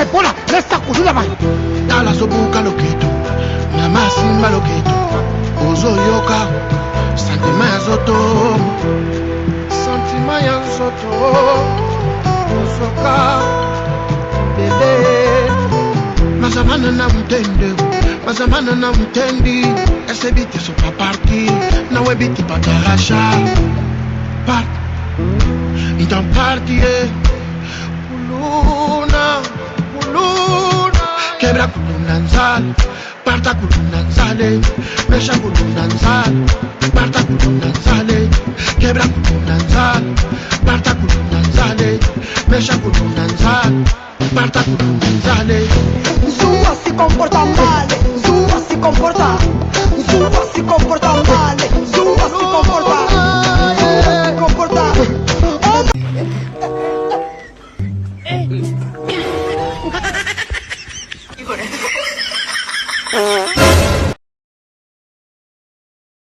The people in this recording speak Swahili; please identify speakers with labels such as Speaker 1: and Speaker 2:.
Speaker 1: Pola, resta kusula mai. Dala sobuka loketo, mama simba loketo. Ozo yoka, santima ya zoto. Santima ya zoto. Ozoka, bebe. Mazamana na mtende, mazamana na mtendi. Ese biti sopa parti, na we biti patarasha. Part, então parti Kuluna, kuluna. Quebra kuluna nzale, parta kuluna nzale. Mesha kuluna nzale, parta kuluna nzale. Quebra kuluna nzale, parta kuluna nzale. Mesha kuluna nzale, parta kuluna nzale.
Speaker 2: Zua se comporta mal, Zua se comporta, Zua se comporta mal, Zua se comporta, Zua se comporta.
Speaker 3: 이거래.